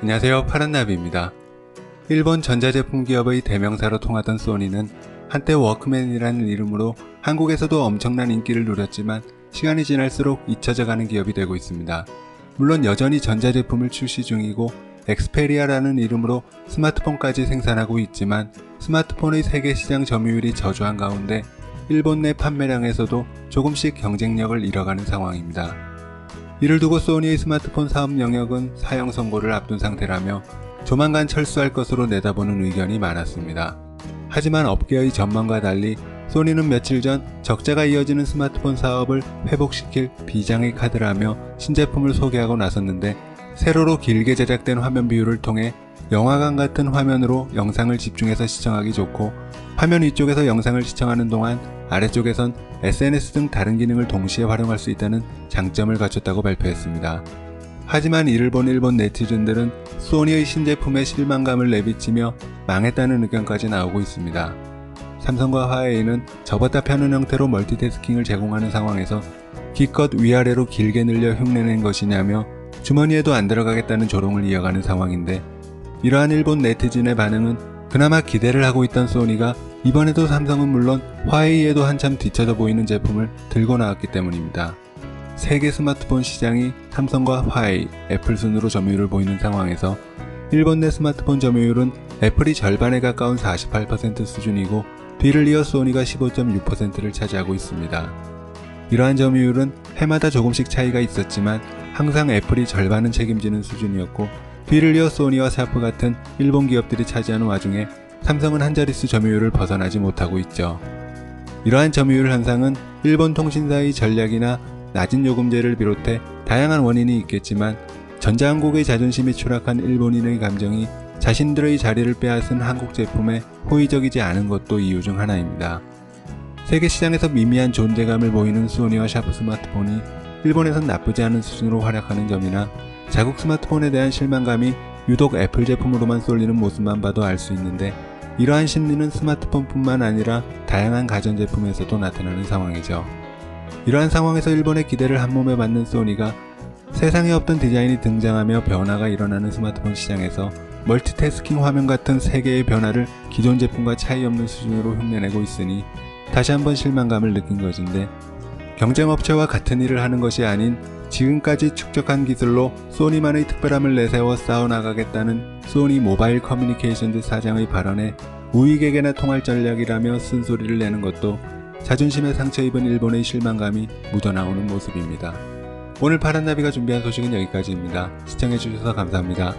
안녕하세요, 파란나비입니다. 일본 전자제품 기업의 대명사로 통하던 소니는 한때 워크맨이라는 이름으로 한국에서도 엄청난 인기를 누렸지만 시간이 지날수록 잊혀져가는 기업이 되고 있습니다. 물론 여전히 전자제품을 출시 중이고 엑스페리아라는 이름으로 스마트폰까지 생산하고 있지만 스마트폰의 세계 시장 점유율이 저조한 가운데 일본 내 판매량에서도 조금씩 경쟁력을 잃어가는 상황입니다. 이를 두고 소니의 스마트폰 사업 영역은 사형 선고를 앞둔 상태라며 조만간 철수할 것으로 내다보는 의견이 많았습니다. 하지만 업계의 전망과 달리 소니는 며칠 전 적자가 이어지는 스마트폰 사업을 회복시킬 비장의 카드라며 신제품을 소개하고 나섰는데, 세로로 길게 제작된 화면 비율을 통해 영화관 같은 화면으로 영상을 집중해서 시청하기 좋고, 화면 위쪽에서 영상을 시청하는 동안 아래쪽에선 SNS 등 다른 기능을 동시에 활용할 수 있다는 장점을 갖췄다고 발표했습니다. 하지만 이를 본 일본 네티즌들은 소니의 신제품에 실망감을 내비치며 망했다는 의견까지 나오고 있습니다. 삼성과 화웨이는 접었다 펴는 형태로 멀티태스킹을 제공하는 상황에서 기껏 위아래로 길게 늘려 흉내낸 것이냐며 주머니에도 안 들어가겠다는 조롱을 이어가는 상황인데, 이러한 일본 네티즌의 반응은 그나마 기대를 하고 있던 소니가 이번에도 삼성은 물론 화웨이에도 한참 뒤쳐져 보이는 제품을 들고 나왔기 때문입니다. 세계 스마트폰 시장이 삼성과 화웨이, 애플 순으로 점유율을 보이는 상황에서 일본 내 스마트폰 점유율은 애플이 절반에 가까운 48% 수준이고 뒤를 이어 소니가 15.6%를 차지하고 있습니다. 이러한 점유율은 해마다 조금씩 차이가 있었지만 항상 애플이 절반은 책임지는 수준이었고, 뒤를 이어 소니와 샤프 같은 일본 기업들이 차지하는 와중에 삼성은 한 자릿수 점유율을 벗어나지 못하고 있죠. 이러한 점유율 현상은 일본 통신사의 전략이나 낮은 요금제를 비롯해 다양한 원인이 있겠지만, 전자한국의 자존심이 추락한 일본인의 감정이 자신들의 자리를 빼앗은 한국 제품에 호의적이지 않은 것도 이유 중 하나입니다. 세계 시장에서 미미한 존재감을 보이는 소니와 샤프 스마트폰이 일본에선 나쁘지 않은 수준으로 활약하는 점이나, 자국 스마트폰에 대한 실망감이 유독 애플 제품으로만 쏠리는 모습만 봐도 알 수 있는데, 이러한 심리는 스마트폰뿐만 아니라 다양한 가전제품에서도 나타나는 상황이죠. 이러한 상황에서 일본의 기대를 한몸에 받는 소니가 세상에 없던 디자인이 등장하며 변화가 일어나는 스마트폰 시장에서 멀티태스킹 화면 같은 세계의 변화를 기존 제품과 차이 없는 수준으로 흉내내고 있으니 다시 한번 실망감을 느낀 것인데, 경쟁업체와 같은 일을 하는 것이 아닌 지금까지 축적한 기술로 소니만의 특별함을 내세워 싸워나가겠다는 소니 모바일 커뮤니케이션즈 사장의 발언에 우익에게나 통할 전략이라며 쓴소리를 내는 것도 자존심에 상처 입은 일본의 실망감이 묻어나오는 모습입니다. 오늘 파란나비가 준비한 소식은 여기까지입니다. 시청해주셔서 감사합니다.